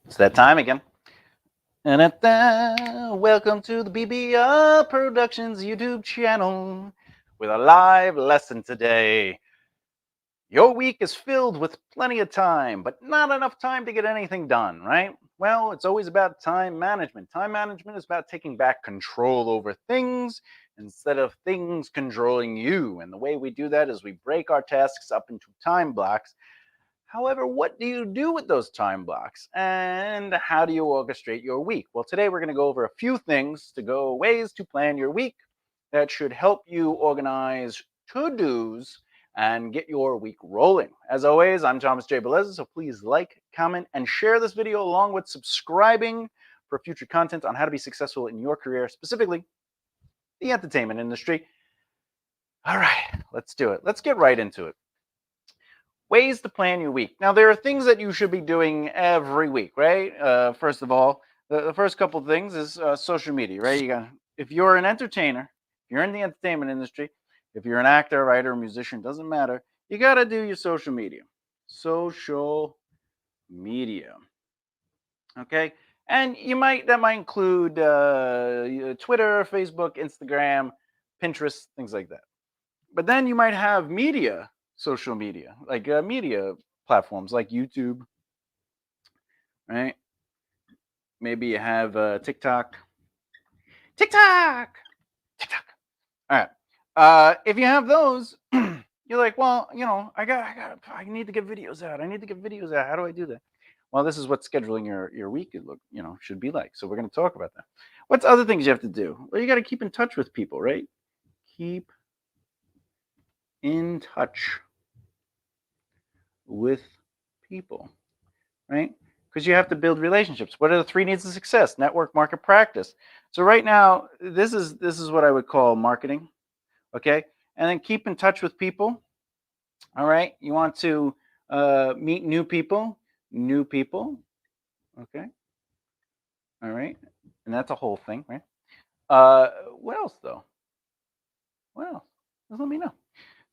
It's that time again. And welcome to the BBR Productions YouTube channel with a live lesson today. Your week is filled with plenty of time, but not enough time to get anything done, right? Well, it's always about time management. Time management is about taking back control over things instead of things controlling you. And the way we do that is we break our tasks up into time blocks. However, what do you do with those time blocks and how do you orchestrate your week? Well, today we're going to go over a few things to go ways to plan your week that should help you organize to-dos and get your week rolling. As always, I'm Thomas J. Belez, so please like, comment, and share this video along with subscribing for future content on how to be successful in your career, specifically the entertainment industry. All right, let's do it. Let's get right into it. Ways to plan your week. Now, there are things that you should be doing every week, right? First of all, the first couple of things is social media, right? If you're an entertainer, if you're in the entertainment industry, if you're an actor, writer, musician, doesn't matter. You got to do your social media. Social media, okay? And that might include Twitter, Facebook, Instagram, Pinterest, things like that. But then you might have social media, like media platforms like YouTube, right? Maybe you have TikTok, TikTok. All right. If you have those, you're like, well, I need to get videos out. I need to get videos out. How do I do that? Well, this is what scheduling your week should be like. So we're going to talk about that. What's other things you have to do? Well, you got to keep in touch with people, right? Keep in touch with people, right? Because you have to build relationships. What are the three needs of success? Network, market, practice. So right now, this is what I would call marketing, okay? And then keep in touch with people. All right, you want to meet new people, okay? All right, and that's a whole thing, right? What else though? What else? Just let me know.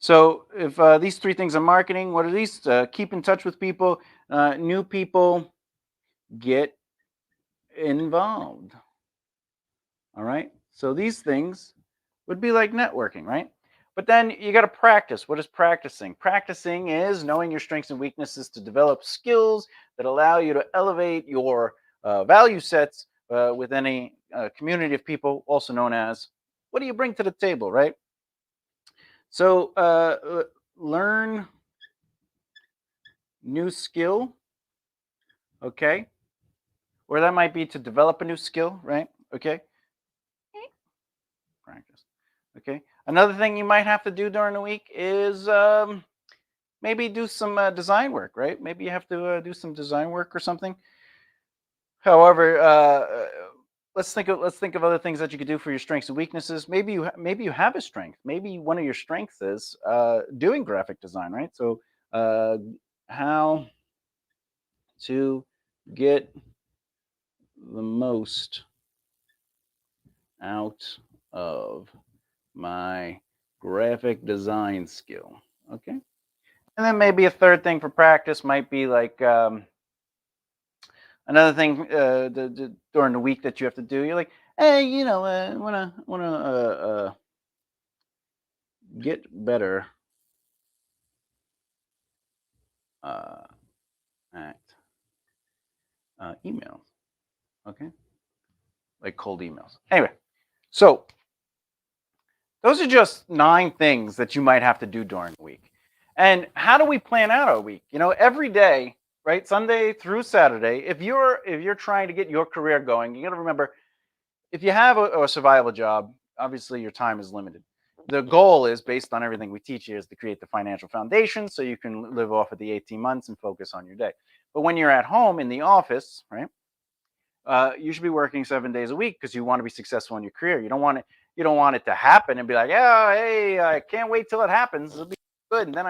So if these three things are marketing, what are these? Keep in touch with people, new people, get involved. All right. So these things would be like networking, right? But then you got to practice. What is practicing? Practicing is knowing your strengths and weaknesses to develop skills that allow you to elevate your value sets with any community of people, also known as what do you bring to the table, right? So learn new skill, okay? Or that might be to develop a new skill, right? Okay. Practice. Okay. Another thing you might have to do during the week is maybe do some design work, right? Maybe you have to do some design work or something. However, let's think of other things that you could do for your strengths and weaknesses. Maybe you have a strength. Maybe one of your strengths is doing graphic design, right? So uh, how to get the most out of my graphic design skill. Okay. And then maybe a third thing for practice might be like another thing during the week that you have to do. You're like, hey, wanna get better uh, at emails. Okay, like cold emails. Anyway, so those are just 9 things that you might have to do during the week. And how do we plan out our week? Every day, right, Sunday through Saturday. If you're trying to get your career going, you got to remember if you have a survival job, obviously your time is limited. The goal is based on everything we teach you is to create the financial foundation so you can live off of the 18 months and focus on your day. But when you're at home in the office, right, you should be working 7 days a week because you want to be successful in your career. You don't want it to happen and be like, oh, hey, I can't wait till it happens. It'll be good, and then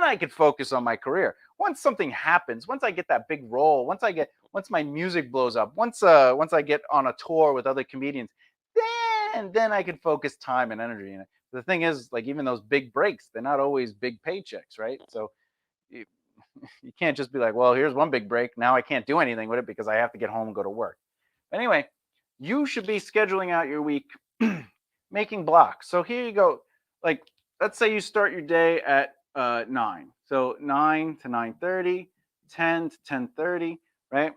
I could focus on my career. Once something happens, once I get that big role, once my music blows up, once I get on a tour with other comedians, then I can focus time and energy in it. The thing is, like even those big breaks, they're not always big paychecks, right? So You can't just be like, well, here's one big break. Now I can't do anything with it because I have to get home and go to work. Anyway, you should be scheduling out your week, making blocks. So here you go. Like, let's say you start your day at 9. So 9 to 9:30, 10 to 10:30, right?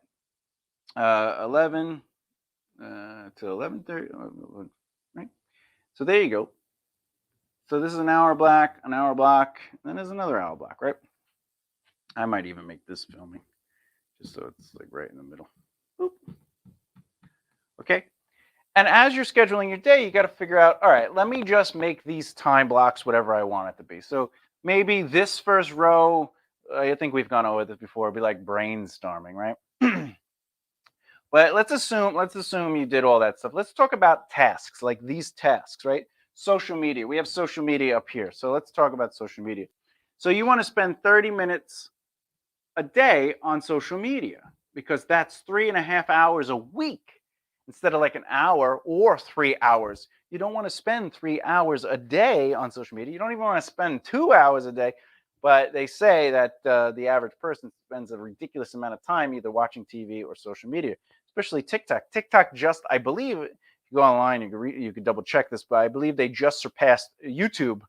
11 to 11:30, right? So there you go. So this is an hour block, then there's another hour block, right? I might even make this filming just so it's like right in the middle. Boop. Okay. And as you're scheduling your day, you got to figure out, all right, let me just make these time blocks whatever I want it to be. So maybe this first row, I think we've gone over this before, it'd be like brainstorming, right? But let's assume you did all that stuff. Let's talk about tasks, like these tasks, right? Social media. We have social media up here. So let's talk about social media. So you want to spend 30 minutes a day on social media because that's 3.5 hours a week instead of like an hour or 3 hours. You don't want to spend 3 hours a day on social media. You don't even want to spend 2 hours a day. But they say that the average person spends a ridiculous amount of time either watching TV or social media, especially TikTok. TikTok just, I believe, if you go online, you can double check this, but I believe they just surpassed YouTube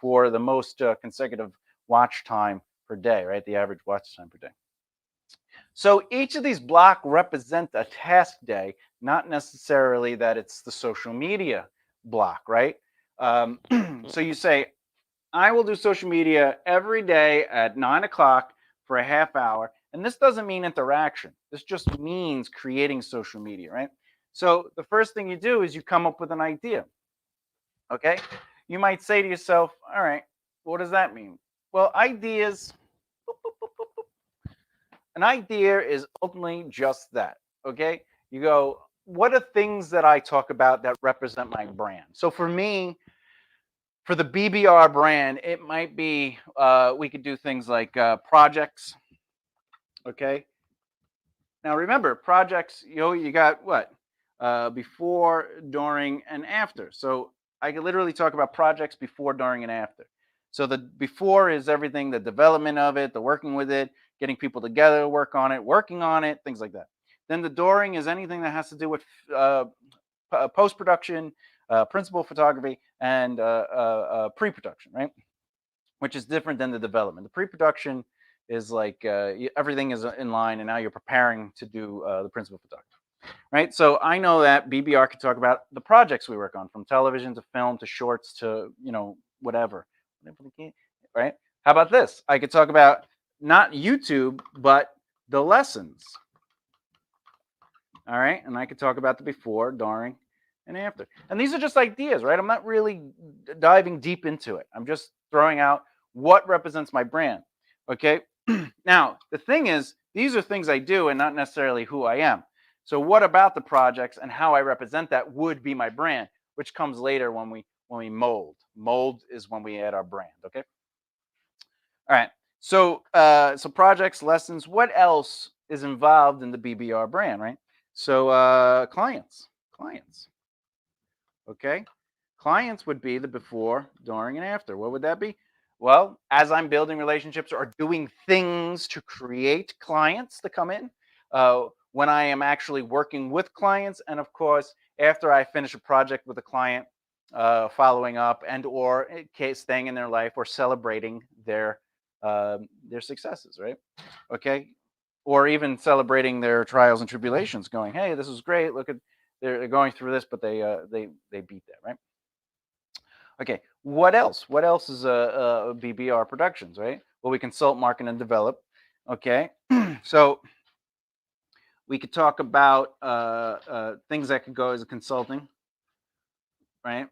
for the most consecutive watch time per day, right? The average watch time per day. So each of these blocks represent a task day, not necessarily that it's the social media block, right? So you say, I will do social media every day at 9 o'clock for a half hour. And this doesn't mean interaction. This just means creating social media, right? So the first thing you do is you come up with an idea. Okay. You might say to yourself, all right, what does that mean? Well, ideas, an idea is ultimately just that. Okay. You go, what are things that I talk about that represent my brand? So for me, for the BBR brand, it might be we could do things like projects. Okay. Now remember, projects. You got what before, during, and after. So I could literally talk about projects before, during, and after. So the before is everything, the development of it, the working with it, getting people together to work on it, working on it, things like that. Then the during is anything that has to do with post production, principal photography, and pre production, right? Which is different than the development. The pre production is like everything is in line, and now you're preparing to do the principal photography, right? So I know that BBR can talk about the projects we work on, from television to film to shorts to whatever, right? How about this? I could talk about not YouTube, but the lessons. All right. And I could talk about the before, during, and after. And these are just ideas, right? I'm not really diving deep into it. I'm just throwing out what represents my brand. Okay. Now, the thing is, these are things I do and not necessarily who I am. So what about the projects and how I represent that would be my brand, which comes later when we mold. Mold is when we add our brand. Okay. All right. So projects, lessons, what else is involved in the BBR brand, right? So clients. Okay. Clients would be the before, during, and after. What would that be? Well, as I'm building relationships or doing things to create clients to come in, when I am actually working with clients, and of course, after I finish a project with a client, following up and or staying in their life or celebrating their successes, right? Okay, or even celebrating their trials and tribulations, going, "Hey, this is great. Look at they're going through this, but they beat that, right?" Okay, what else? What else is BBR Productions, right? Well, we consult, market, and develop. Okay, so we could talk about things that could go as a consulting, right?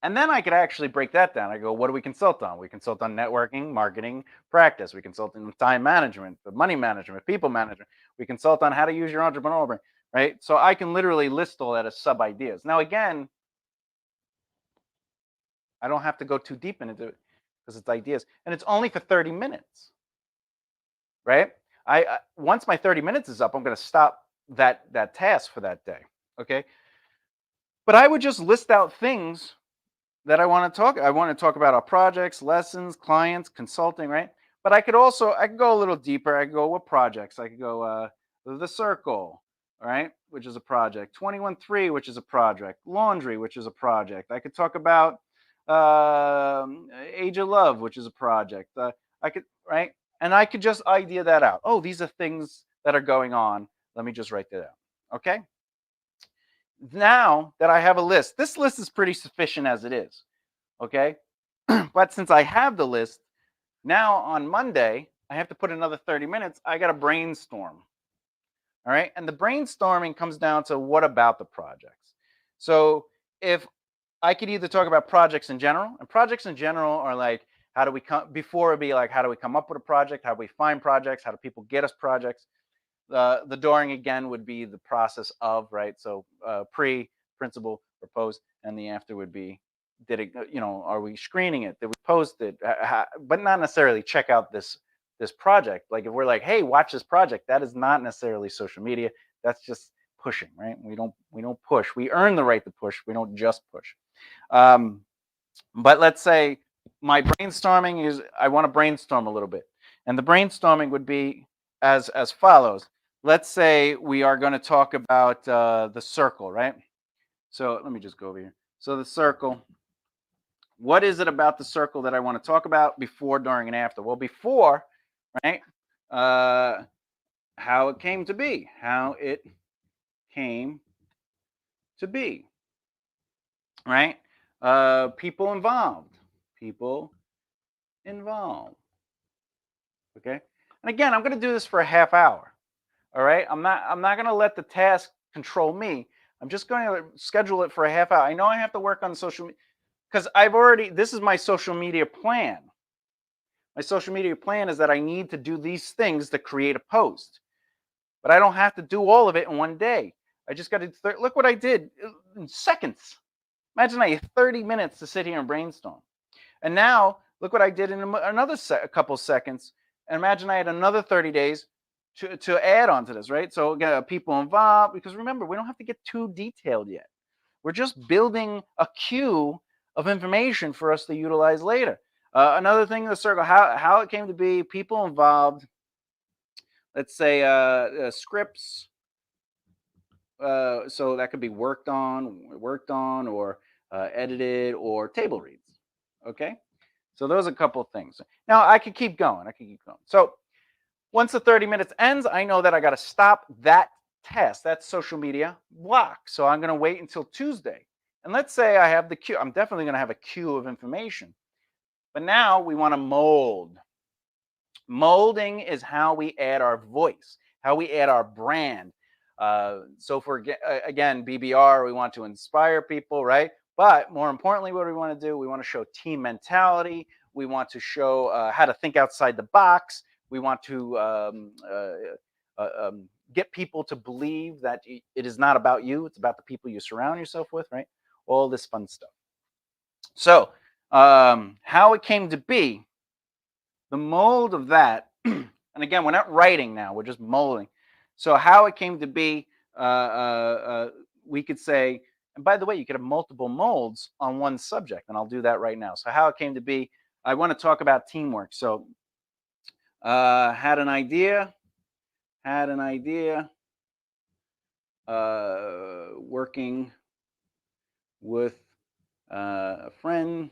And then I could actually break that down. I go, what do we consult on? We consult on networking, marketing, practice. We consult on time management, the money management, people management. We consult on how to use your entrepreneurial brain, right? So I can literally list all that as sub ideas. Now, again, I don't have to go too deep into it because it's ideas, and it's only for 30 minutes, right? I once my 30 minutes is up, I'm going to stop that task for that day, okay? But I would just list out things that I want to talk. I want to talk about our projects, lessons, clients, consulting, right? But I could go a little deeper. I could go with projects. I could go the circle, all right, which is a project. 21-3, which is a project. Laundry, which is a project. I could talk about Age of Love, which is a project. I could, right, and I could just idea that out. Oh, these are things that are going on. Let me just write that out. Okay. Now that I have a list, this list is pretty sufficient as it is. Okay. But since I have the list, now on Monday, I have to put another 30 minutes. I got to brainstorm. All right. And the brainstorming comes down to what about the projects? So if I could either talk about projects in general, and projects in general are like, how do we come before it'd be like, how do we come up with a project? How do we find projects? How do people get us projects? The during again would be the process of, right? So pre, principal, propose, and the after would be, did it, are we screening it? Did we post it? But not necessarily check out this project. Like if we're like, hey, watch this project, that is not necessarily social media. That's just pushing, right? We don't push. We earn the right to push. We don't just push. Um, but let's say my brainstorming is, I want to brainstorm a little bit, and the brainstorming would be as follows. Let's say we are going to talk about the circle, right? So let me just go over here. So the circle. What is it about the circle that I want to talk about before, during, and after? Well, before, right? How it came to be. How it came to be. Right? People involved. People involved. Okay. And again, I'm going to do this for a half hour. All right. I'm not going to let the task control me. I'm just going to schedule it for a half hour. I know I have to work on social media because this is my social media plan. My social media plan is that I need to do these things to create a post, but I don't have to do all of it in one day. I just got to look what I did in seconds. Imagine I had 30 minutes to sit here and brainstorm. And now look what I did in another a couple seconds. And imagine I had another 30 days to add on to this, right? So again, people involved, because remember, we don't have to get too detailed yet. We're just building a queue of information for us to utilize later. Another thing in the circle, how it came to be, people involved. Let's say scripts. So that could be worked on, or edited, or table reads. Okay. So those are a couple of things. Now I could keep going. So once the 30 minutes ends, I know that I got to stop that test, that social media block. So I'm going to wait until Tuesday. And let's say I have the queue. I'm definitely going to have a queue of information. But now we want to mold. Molding is how we add our voice, how we add our brand. So for again, BBR, we want to inspire people, right? But more importantly, what do we want to do? We want to show team mentality. We want to show how to think outside the box. We want to get people to believe that it is not about you. It's about the people you surround yourself with, right? All this fun stuff. So how it came to be, the mold of that, and again, we're not writing now, we're just molding. So how it came to be, we could say, and by the way, you could have multiple molds on one subject, and I'll do that right now. So how it came to be, I want to talk about teamwork. So had an idea, working with a friend.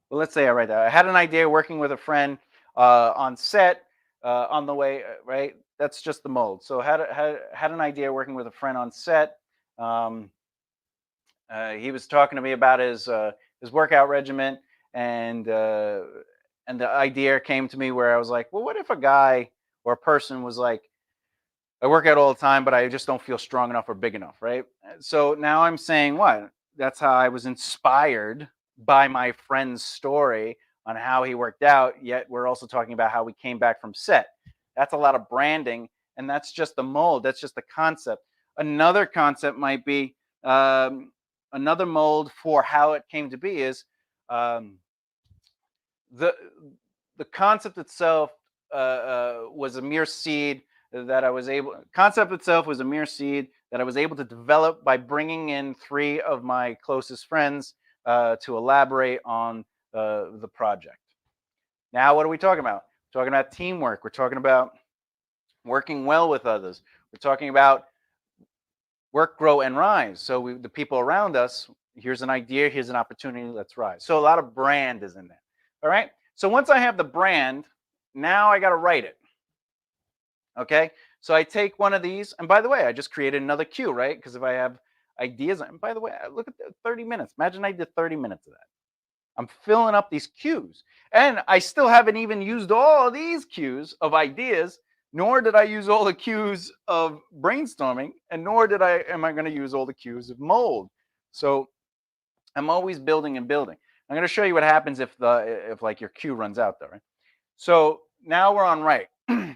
Well, let's say I write that. I had an idea working with a friend on set on the way, right? That's just the mold. So had an idea working with a friend on set. He was talking to me about his workout regimen, and the idea came to me where I was like, well, what if a guy or a person was like, I work out all the time, but I just don't feel strong enough or big enough, right? So now I'm saying what? That's how I was inspired by my friend's story on how he worked out. Yet we're also talking about how we came back from set. That's a lot of branding, and that's just the mold. That's just the concept. Another concept might be another mold for how it came to be is the concept itself was a mere seed that I was able. Concept itself was a mere seed that I was able to develop by bringing in 3 of my closest friends to elaborate on the project. Now, what are we talking about? We're talking about teamwork. We're talking about working well with others. We're talking about work, grow, and rise. So the people around us, here's an idea, here's an opportunity, let's rise. So a lot of brand is in there. All right. So once I have the brand, now I got to write it. Okay. So I take one of these, and by the way, I just created another cue, right? Because if I have ideas, and by the way, look at the 30 minutes. Imagine I did 30 minutes of that. I'm filling up these cues. And I still haven't even used all these cues of ideas, nor did I use all the cues of brainstorming, and nor am I going to use all the cues of mold. So I'm always building and building. I'm going to show you what happens if like your cue runs out though, right? So now we're on right.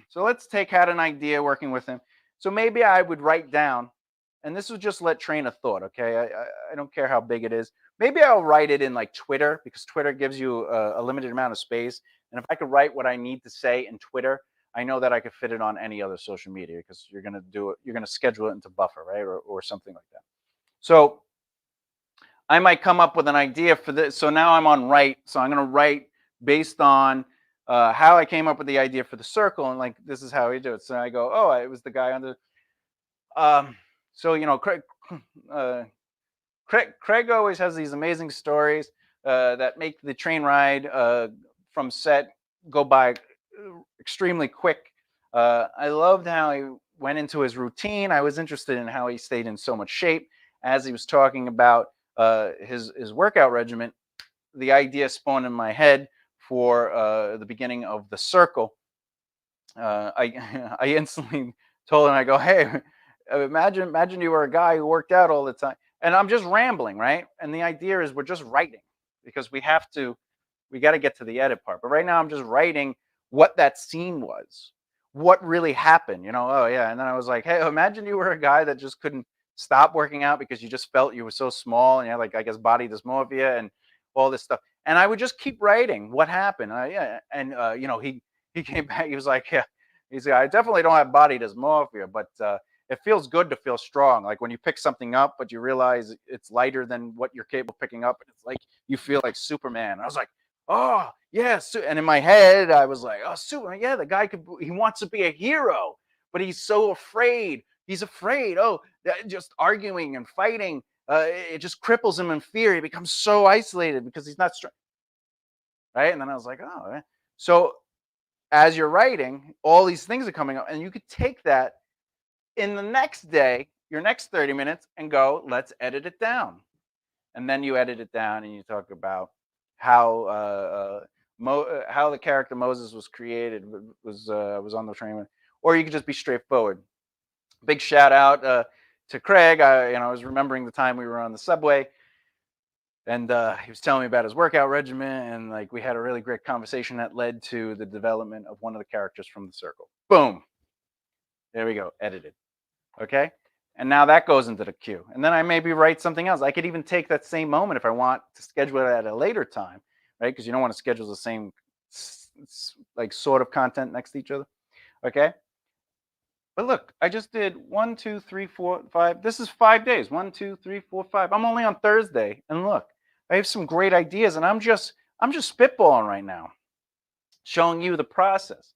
So let's take had an idea working with him. So maybe I would write down, and this would just let train of thought. Okay, I don't care how big it is. Maybe I'll write it in like Twitter because Twitter gives you a limited amount of space. And if I could write what I need to say in Twitter, I know that I could fit it on any other social media because you're gonna do it. You're gonna schedule it into Buffer, right, or something like that. So I might come up with an idea for this. So now I'm on right. So I'm gonna write based on how I came up with the idea for the circle, and like this is how we do it. So I go, oh, it was the guy on the. So Craig, uh, Craig always has these amazing stories that make the train ride from set go by extremely quick. I loved how he went into his routine. I was interested in how he stayed in so much shape as he was talking about his workout regimen. The idea spawned in my head for the beginning of the circle. I instantly told him, I go, hey, imagine you were a guy who worked out all the time, and I'm just rambling, right? And the idea is we're just writing because we got to get to the edit part. But right now I'm just writing what that scene was, what really happened, Oh yeah, and then I was like, hey, imagine you were a guy that just couldn't stop working out because you just felt you were so small and you had like I guess body dysmorphia and all this stuff. And I would just keep writing what happened. Yeah, and he came back. He was like, yeah, he's like, I definitely don't have body dysmorphia, but it feels good to feel strong. Like when you pick something up, but you realize it's lighter than what you're capable of picking up, and it's like you feel like Superman. I was like, oh yes, and in my head I was like, oh Superman, yeah, the guy he wants to be a hero, but he's so afraid. He's afraid. Oh, just arguing and fighting. It just cripples him in fear. He becomes so isolated because he's not strong. Right. And then I was like, oh, so as you're writing, all these things are coming up, and you could take that in the next day, your next 30 minutes, and go, let's edit it down. And then you edit it down and you talk about how how the character Moses was created, was on the train, or you could just be straightforward. Big shout out to Craig. I was remembering the time we were on the subway, and he was telling me about his workout regimen, and like we had a really great conversation that led to the development of one of the characters from the circle. Boom, there we go, edited. Okay, and now that goes into the queue, and then I maybe write something else. I could even take that same moment if I want to schedule it at a later time, right? Because you don't want to schedule the same like sort of content next to each other. Okay, but look, I just did 1, 2, 3, 4, 5. This is 5 days. 1, 2, 3, 4, 5. I'm only on Thursday, and look, I have some great ideas, and I'm just spitballing right now, showing you the process.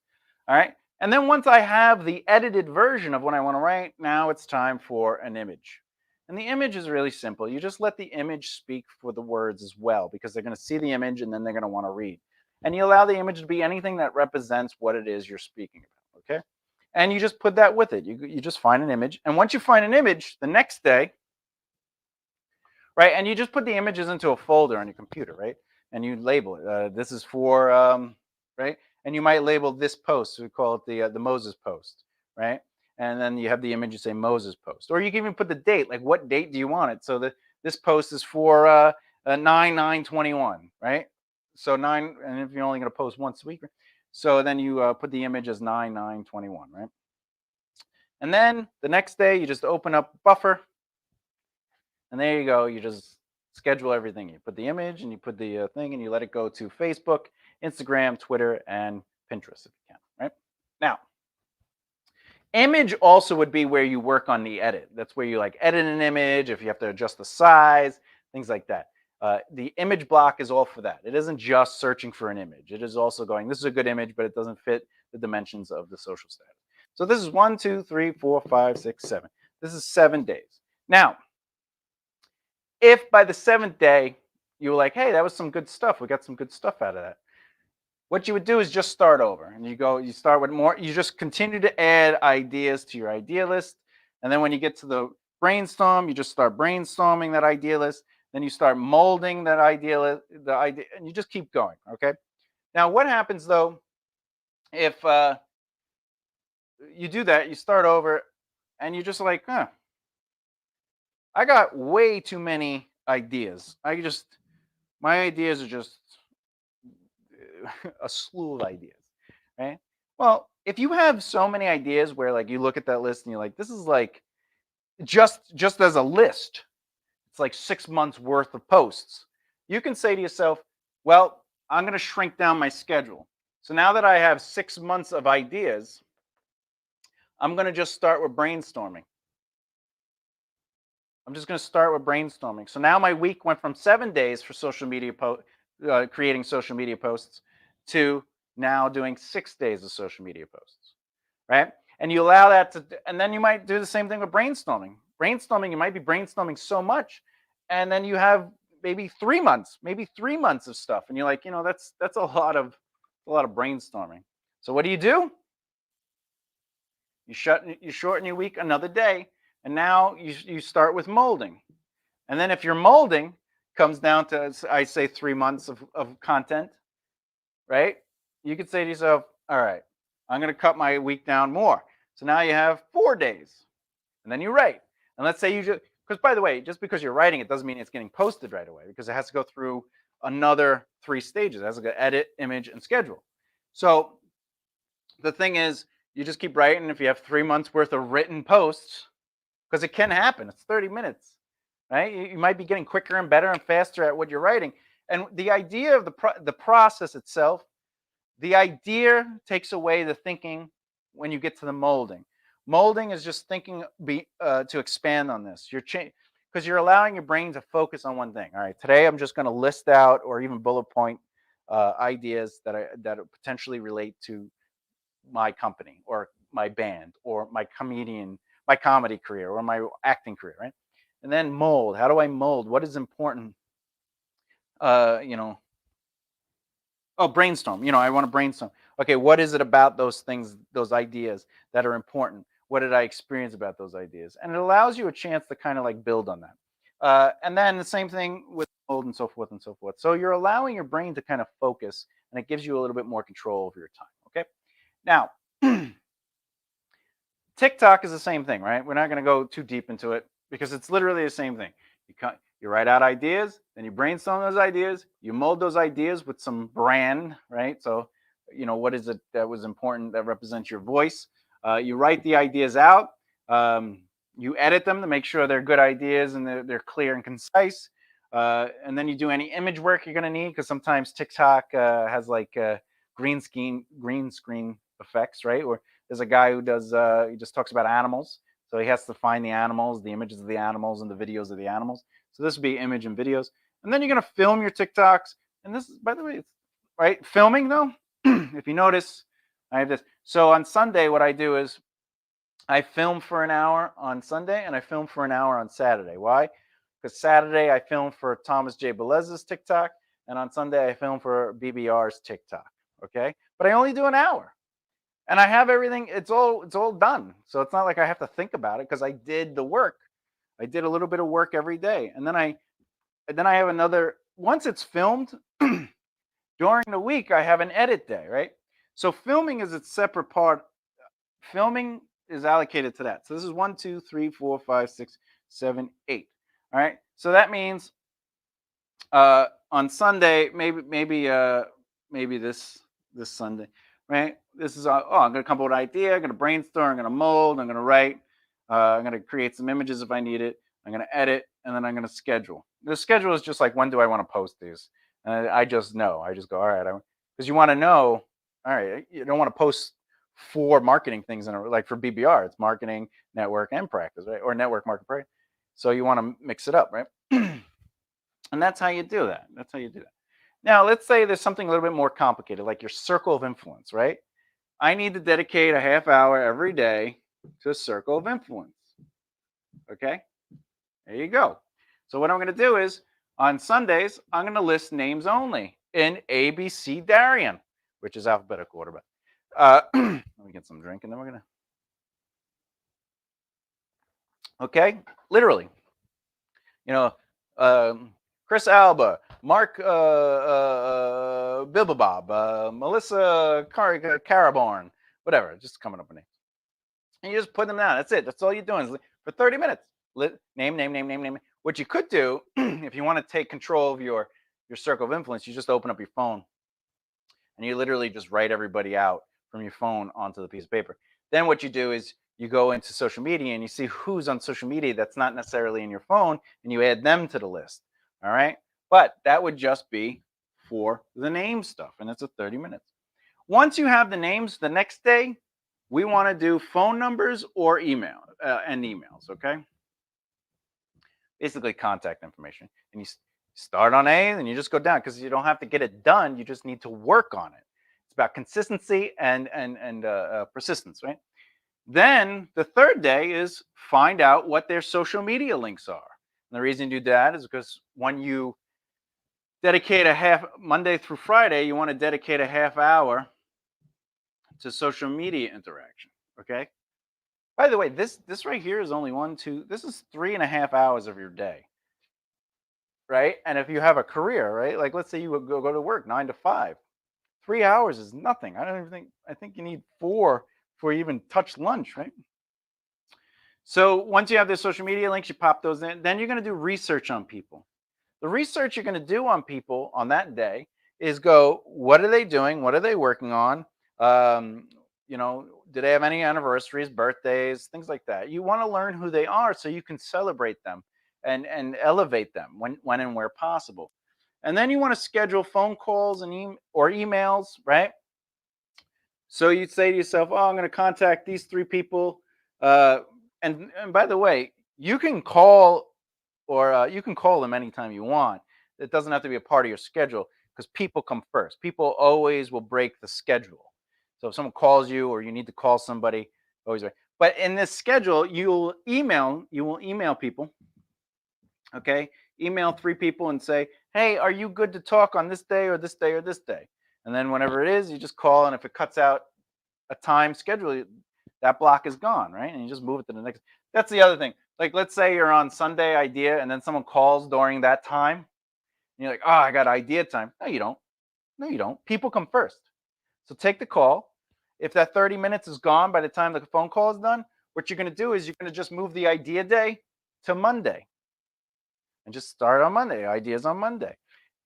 All right. And then once I have the edited version of what I want to write, now it's time for an image. And the image is really simple. You just let the image speak for the words as well, because they're going to see the image and then they're going to want to read. And you allow the image to be anything that represents what it is you're speaking about. Okay. And you just put that with it. You just find an image. And once you find an image, the next day, right, and you just put the images into a folder on your computer, right? And you label it. This is for, right? And you might label this post. We call it the Moses post, right? And then you have the image. You say Moses post, or you can even put the date. Like, what date do you want it? So this post is for 9/9/21, right? So 9, and if you're only going to post once a week, right? So then you put the image as 9/9/21, right? And then the next day you just open up Buffer, and there you go. You just schedule everything. You put the image and you put the thing, and you let it go to Facebook, Instagram, Twitter, and Pinterest if you can, right? Now, image also would be where you work on the edit. That's where you like edit an image, if you have to adjust the size, things like that. The image block is all for that. It isn't just searching for an image. It is also going, this is a good image, but it doesn't fit the dimensions of the social status. So this is 1, 2, 3, 4, 5, 6, 7. This is 7 days. Now, if by the 7th day you were like, hey, that was some good stuff. We got some good stuff out of that. What you would do is just start over, and you start with more. You just continue to add ideas to your idea list. And then when you get to the brainstorm, you just start brainstorming that idea list. Then you start molding that idea, and you just keep going. Okay. Now, what happens though if you do that? You start over, and you're just like, I got way too many ideas. My ideas are just a slew of ideas, right? Well, if you have so many ideas where like you look at that list and you're like, this is like just as a list, it's like 6 months worth of posts. You can say to yourself, well, I'm going to shrink down my schedule. So now that I have 6 months of ideas, I'm going to just start with brainstorming. I'm just going to start with brainstorming. So now my week went from 7 days for social media creating social media posts to now doing 6 days of social media posts, right? And you allow that to, and then you might do the same thing with brainstorming. Brainstorming, you might be brainstorming so much, and then you have maybe 3 months, of stuff, and you're like, that's a lot of brainstorming. So what do? You shorten your week another day, and now you start with molding. And then if your molding comes down to, I say, 3 months of content, right? You could say to yourself, all right, I'm going to cut my week down more. So now you have 4 days, and then you write. And let's say because by the way, just because you're writing, it doesn't mean it's getting posted right away, because it has to go through another 3 stages. It has to go edit, image, and schedule. So the thing is, you just keep writing. If you have 3 months worth of written posts, because it can happen, it's 30 minutes, right? You might be getting quicker and better and faster at what you're writing. And the idea of the process itself, the idea takes away the thinking when you get to the molding. Molding is just thinking to expand on this. Because you're allowing your brain to focus on one thing. All right, today I'm just going to list out or even bullet point ideas that potentially relate to my company or my band or my comedy career or my acting career, right? And then mold. How do I mold? What is important? You know, Oh, brainstorm. I want to brainstorm. Okay, what is it about those things, those ideas that are important? What did I experience about those ideas? And it allows you a chance to kind of like build on that. And then the same thing with mold and so forth and so forth. So you're allowing your brain to kind of focus, and it gives you a little bit more control over your time. Okay. Now, TikTok is the same thing, right? We're not going to go too deep into it because it's literally the same thing. You write out ideas, then you brainstorm those ideas, you mold those ideas with some brand, right? So, what is it that was important that represents your voice? You write the ideas out, you edit them to make sure they're good ideas and they're clear and concise. And then you do any image work you're going to need, because sometimes TikTok has like green screen effects, right? Or there's a guy who does he just talks about animals, so he has to find the animals, the images of the animals, and the videos of the animals. So this would be image and videos. And then you're going to film your TikToks. And this is, by the way, it's right. Filming though, if you notice, I have this. So on Sunday, what I do is I film for an hour on Sunday and I film for an hour on Saturday. Why? Because Saturday I film for Thomas J. Belez's TikTok, and on Sunday I film for BBR's TikTok. Okay. But I only do an hour. And I have everything, it's all done. So it's not like I have to think about it, because I did the work. I did a little bit of work every day. And then I have another, once it's filmed, during the week I have an edit day, right? So filming is a separate part. Filming is allocated to that. So this is 1, 2, 3, 4, 5, 6, 7, 8. All right. So that means on Sunday, maybe this Sunday, right? This is I'm going to come up with an idea. I'm going to brainstorm. I'm going to mold. I'm going to write. I'm going to create some images if I need it. I'm going to edit, and then I'm going to schedule. The schedule is just like, when do I want to post these? And I just know. I just go, all right, because you want to know. All right, you don't want to post 4 marketing things like for BBR. It's marketing, network, and practice, right? Or network, market, practice. So you want to mix it up, right? And that's how you do that. That's how you do that. Now, let's say there's something a little bit more complicated, like your circle of influence, right? I need to dedicate a half hour every day to a circle of influence. Okay, there you go. So what I'm going to do is on Sundays, I'm going to list names only in ABC Darien, which is alphabetical order. But let me get some drink, and then we're gonna. Okay, literally, you know, Chris Alba, Mark Bilbabob, Melissa Caraborn, whatever, just coming up with names. And you just put them down. That's it. That's all you're doing is for 30 minutes. Name. What you could do, if you want to take control of your circle of influence, you just open up your phone and you literally just write everybody out from your phone onto the piece of paper. Then what you do is you go into social media and you see who's on social media that's not necessarily in your phone and you add them to the list. All right. But that would just be for the name stuff. And it's a 30 minutes. Once you have the names, the next day, we want to do phone numbers or email and emails. Okay. Basically, contact information. And you start on A and you just go down because you don't have to get it done. You just need to work on it. It's about consistency and persistence, right? Then the third day is find out what their social media links are. And the reason you do that is because when you dedicate a half Monday through Friday, you want to dedicate a half hour to social media interaction. Okay. By the way, this right here is only one, two. This is 3.5 hours of your day, right? And if you have a career, right? Like let's say you would go to work 9 to 5, 3 hours is nothing. I don't even think. I think you need four before you even touch lunch, right? So once you have the social media links, you pop those in. Then you're going to do research on people. The research you're going to do on people on that day is go, what are they doing? What are they working on? Um, do they have any anniversaries, birthdays, things like that? You want to learn who they are so you can celebrate them and elevate them when and where possible. And then you want to schedule phone calls or emails, right? So you'd say to yourself, "Oh, I'm going to contact these three people." Uh, and by the way, you can call them anytime you want. It doesn't have to be a part of your schedule because people come first. People always will break the schedule. So if someone calls you or you need to call somebody, always right. But in this schedule, you will email people, okay? Email three people and say, "Hey, are you good to talk on this day or this day or this day?" And then whenever it is, you just call, and if it cuts out a time schedule, that block is gone, right? And you just move it to the next. That's the other thing. Like, let's say you're on Sunday idea, and then someone calls during that time, and you're like, "Oh, I got idea time." No, you don't. No, you don't. People come first. So take the call. If that 30 minutes is gone by the time the phone call is done, what you're going to do is you're going to just move the idea day to Monday and just start on Monday. Ideas on Monday.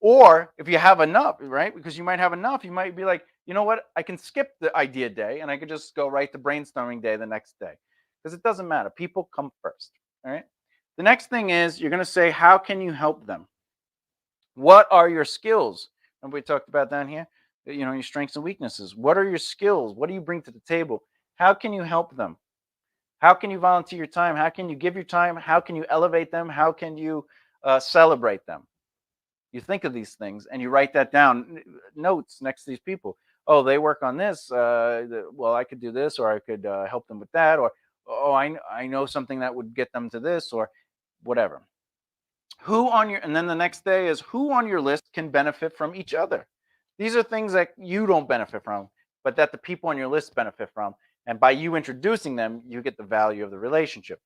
Or if you have enough, right? Because you might have enough, you might be like, you know what? I can skip the idea day and I could just go right to brainstorming day the next day. Because it doesn't matter. People come first. All right. The next thing is you're going to say, how can you help them? What are your skills? Remember we talked about down here? Your strengths and weaknesses. What are your skills? What do you bring to the table? How can you help them? How can you volunteer your time? How can you give your time? How can you elevate them? How can you celebrate them? You think of these things and you write that down, notes next to these people. Oh, they work on this. Well, I could do this, or I could help them with that, or oh, I know something that would get them to this, or whatever. And then the next day is who on your list can benefit from each other. These are things that you don't benefit from, but that the people on your list benefit from. And by you introducing them, you get the value of the relationship.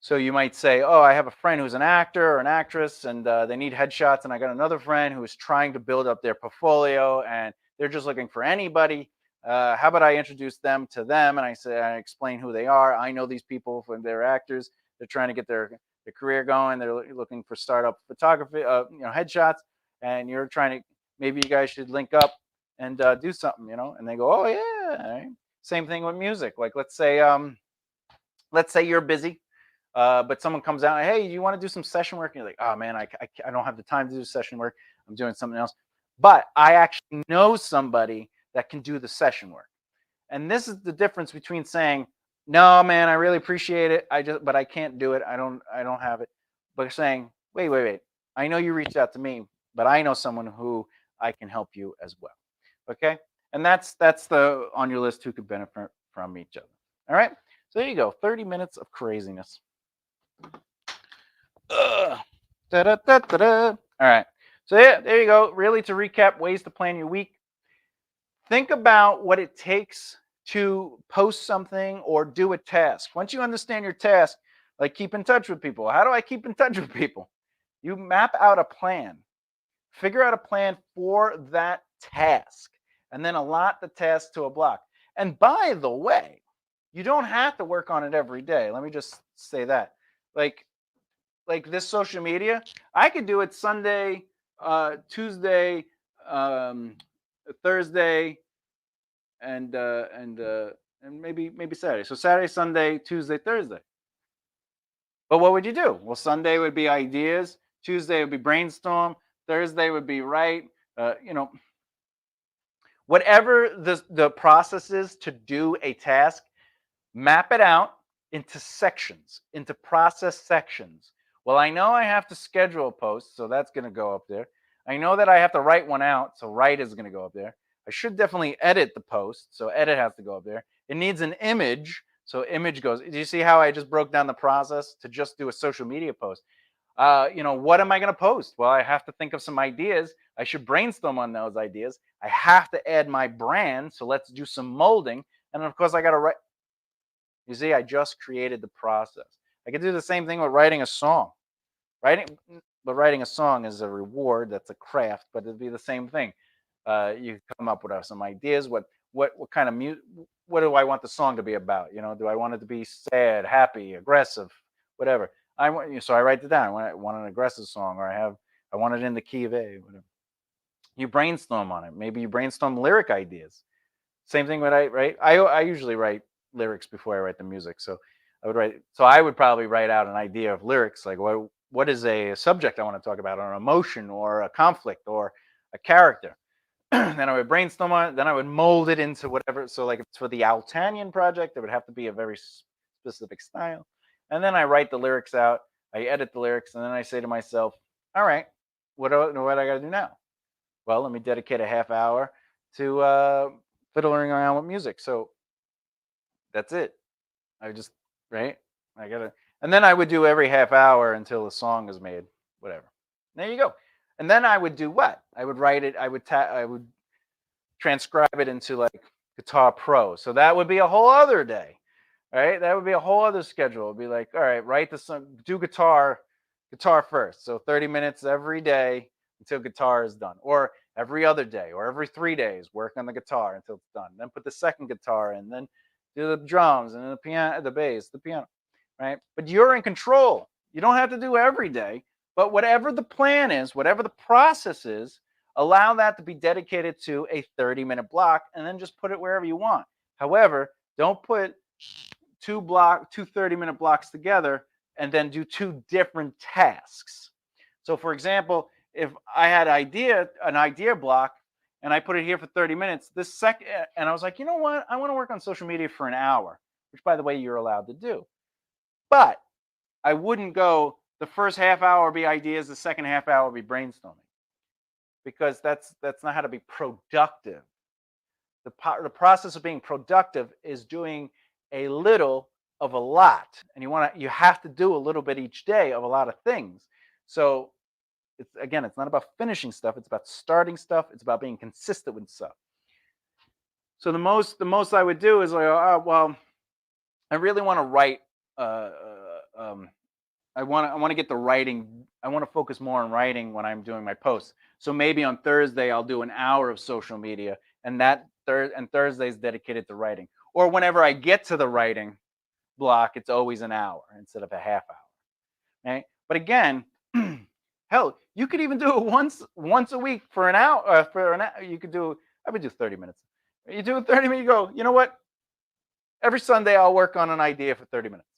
So you might say, "Oh, I have a friend who's an actor or an actress, and they need headshots, and I got another friend who is trying to build up their portfolio, and they're just looking for anybody. How about I introduce them to them?" And I explain who they are. I know these people when they're actors. They're trying to get their career going. They're looking for startup photography, headshots, and you're trying to maybe you guys should link up and do something, And they go, "Oh yeah." All right. Same thing with music. Like let's say you're busy but someone comes out, "Hey, you want to do some session work?" And you're like, "Oh man, I don't have the time to do session work. I'm doing something else." But I actually know somebody that can do the session work. And this is the difference between saying, "No, man, I really appreciate it. But I can't do it. I don't have it." But saying, "Wait. I know you reached out to me, but I know someone who I can help you as well. Okay? And that's the on your list who could benefit from each other. All right? So there you go. 30 minutes of craziness. Ugh. Da-da-da-da-da. All right. So yeah, there you go. Really, to recap, ways to plan your week. Think about what it takes to post something or do a task. Once you understand your task, like keep in touch with people. How do I keep in touch with people? You map out a plan. Figure out a plan for that task and then allot the task to a block. And by the way, you don't have to work on it every day. Let me just say that. Like this social media, I could do it Sunday, Tuesday, um, Thursday, and maybe Saturday. So Saturday, Sunday, Tuesday, Thursday. But what would you do? Well, Sunday would be ideas. Tuesday would be brainstorm. Thursday would be write. You know, whatever the process is to do a task, map it out into sections, into process sections. Well, I know I have to schedule a post, so that's going to go up there. I know that I have to write one out, so write is going to go up there. I should definitely edit the post, so edit has to go up there. It needs an image, so image goes. Do you see how I just broke down the process to just do a social media post? What am I going to post? Well, I have to think of some ideas. I should brainstorm on those ideas. I have to add my brand, so let's do some molding. And of course, I got to write. You see, I just created the process. I could do the same thing with writing a song. Writing a song is a reward. That's a craft, but it'd be the same thing. You come up with some ideas. What kind of music? What do I want the song to be about? Do I want it to be sad, happy, aggressive, whatever? So I write it down. I want an aggressive song, or I want it in the key of A. Whatever. You brainstorm on it. Maybe you brainstorm lyric ideas. Same thing when I write. I usually write lyrics before I write the music. So I would probably write out an idea of lyrics, like what is a subject I want to talk about, or an emotion, or a conflict, or a character. Then I would brainstorm on it. Then I would mold it into whatever. So like if it's for the Altanian project, it would have to be a very specific style. And then I write the lyrics out. I edit the lyrics, and then I say to myself, all right, what I got to do now? Well, let me dedicate a half hour to fiddling around with music. So that's it. I just right. I gotta, and then I would do every half hour until the song is made. Whatever. There you go. And then I would do what? I would write it. I would transcribe it into like Guitar Pro. So that would be a whole other day, right? That would be a whole other schedule. It'd be like, all right, write the song, do guitar first. So 30 minutes every day until guitar is done, or every other day, or every 3 days, work on the guitar until it's done. Then put the second guitar in, then do the drums and then the piano, the bass, the piano, right? But you're in control. You don't have to do every day, but whatever the plan is, whatever the process is, allow that to be dedicated to a 30-minute block, and then just put it wherever you want. However, don't put two 30-minute blocks together and then do two different tasks. So for example, if I had an idea block and I put it here for 30 minutes, and I was like, you know what? I want to work on social media for an hour, which by the way, you're allowed to do. But I wouldn't go the first half hour be ideas, the second half hour be brainstorming, because that's not how to be productive. The process of being productive is doing a little of a lot, and you have to do a little bit each day of a lot of things. So it's not about finishing stuff, it's about starting stuff, it's about being consistent with stuff. So the most I would do is like, well, I really want to write. I want to get the writing. I want to focus more on writing when I'm doing my posts. So maybe on Thursday I'll do an hour of social media, and Thursday is dedicated to writing. Or whenever I get to the writing block, it's always an hour instead of a half hour. Right? But again, hell, you could even do it once a week for an hour. I would do 30 minutes. You do 30 minutes. You go. You know what? Every Sunday I'll work on an idea for 30 minutes.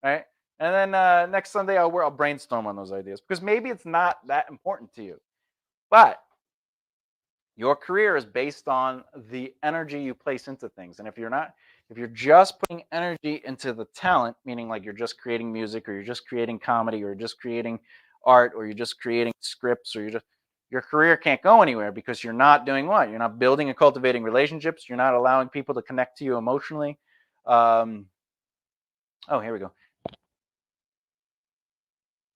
Right? And then next Sunday I'll brainstorm on those ideas, because maybe it's not that important to you, but your career is based on the energy you place into things. And if you're just putting energy into the talent, meaning like you're just creating music, or you're just creating comedy, or just creating art, or you're just creating scripts, or your career can't go anywhere because you're not doing what? You're not building and cultivating relationships. You're not allowing people to connect to you emotionally. Um, oh, here we go.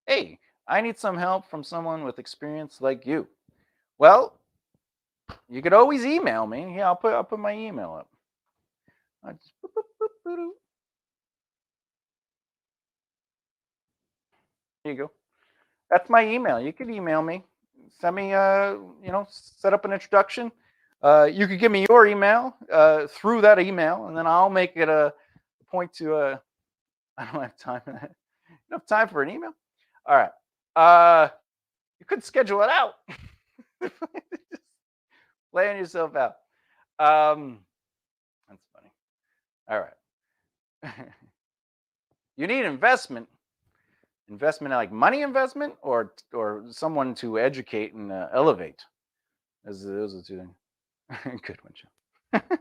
Hey, I need some help from someone with experience like you. Well, you could always email me. Yeah, I'll put my email up. I just, boop, boop, boop, boop, boop. Here you go. That's my email. You could email me. Send me, set up an introduction. You could give me your email through that email, and then I'll make it a point to. I don't have time. Enough time for an email. All right. You could schedule it out. Playing yourself out. That's funny. All right. You need investment. Investment like money investment, or someone to educate and elevate. Those are the two things. Good one, Joe. It's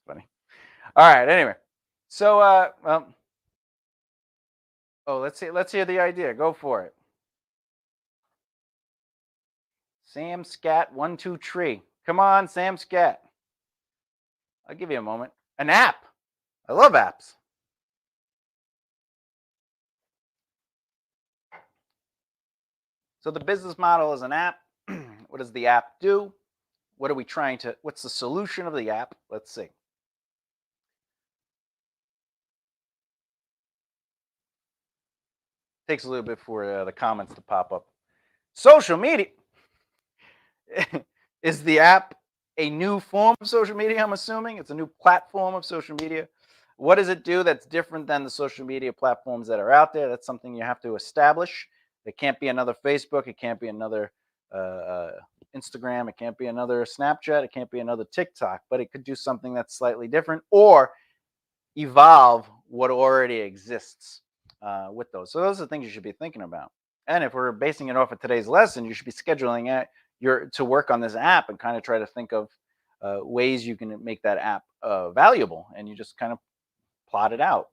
funny. All right. Anyway, so let's see. Let's hear the idea. Go for it. Sam Scat 123. Come on, Sam Scat. I'll give you a moment. An app. I love apps. So the business model is an app. What does the app do? What are we trying to? What's the solution of the app? Let's see. Takes a little bit for the comments to pop up. Social media. Is the app a new form of social media? I'm assuming it's a new platform of social media. What does it do that's different than the social media platforms that are out there? That's something you have to establish. It can't be another Facebook. It can't be another Instagram. It can't be another Snapchat. It can't be another TikTok. But it could do something that's slightly different, or evolve what already exists with those. So those are the things you should be thinking about. And if we're basing it off of today's lesson, you should be scheduling it to work on this app and kind of try to think of ways you can make that app valuable. And you just kind of plot it out.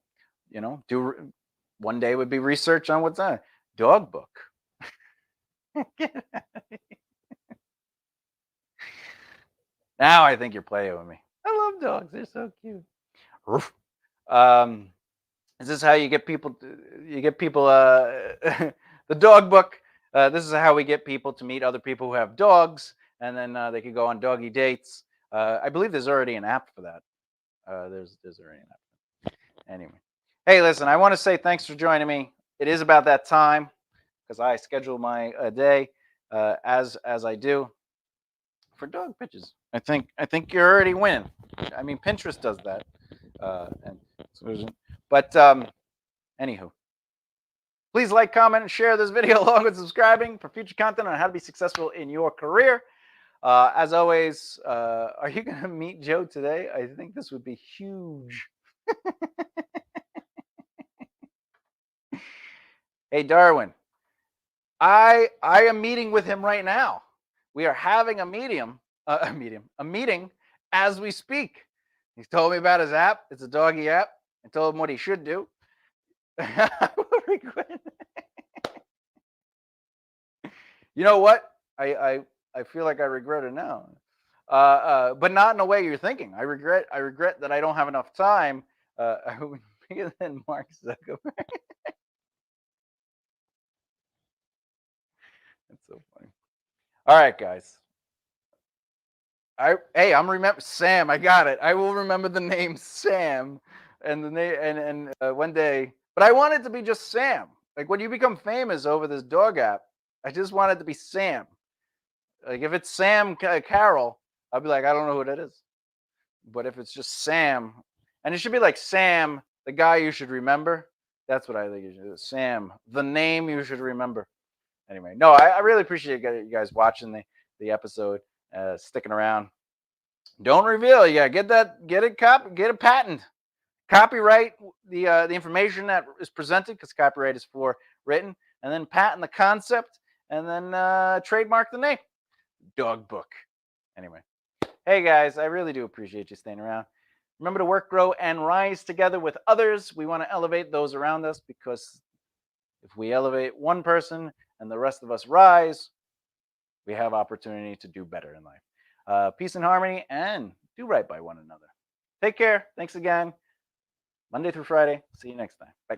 Do one day would be research on what's a dog book. Now I think you're playing with me. I love dogs; they're so cute. Um, is this how you get people? You get people the dog book. This is how we get people to meet other people who have dogs, and then they could go on doggy dates. I believe there's already an app for that. There's already an app. Anyway, hey, listen, I want to say thanks for joining me. It is about that time because I schedule my day as I do for dog pictures. I think you're already winning. I mean, Pinterest does that, but anywho, please like, comment, and share this video along with subscribing for future content on how to be successful in your career. As always, are you going to meet Joe today? I think this would be huge. Hey, Darwin, I am meeting with him right now. We are having a meeting as we speak. He's told me about his app. It's a doggy app. I told him what he should do. I will regret. You know what? I feel like I regret it now, but not in a way you're thinking. I regret that I don't have enough time. I would be bigger than Mark Zuckerberg. That's so funny. All right, guys. I'm remember Sam. I got it. I will remember the name Sam, and the name and one day. But I want it to be just Sam. Like when you become famous over this dog app, I just want it to be Sam. Like if it's Sam Carroll, I'll be like, I don't know who that is. But if it's just Sam, and it should be like Sam, the guy you should remember. That's what I think it should do. Sam, the name you should remember. Anyway, no, I really appreciate you guys watching the episode, sticking around. Don't reveal. Yeah, get a patent. Copyright the information that is presented because copyright is for written, and then patent the concept, and then trademark the name. Dog book. Anyway, hey guys, I really do appreciate you staying around. Remember to work, grow, and rise together with others. We want to elevate those around us because If we elevate one person and the rest of us rise, we have opportunity to do better in life. Peace and harmony, and do right by one another. Take care. Thanks again. Monday through Friday. See you next time. Bye.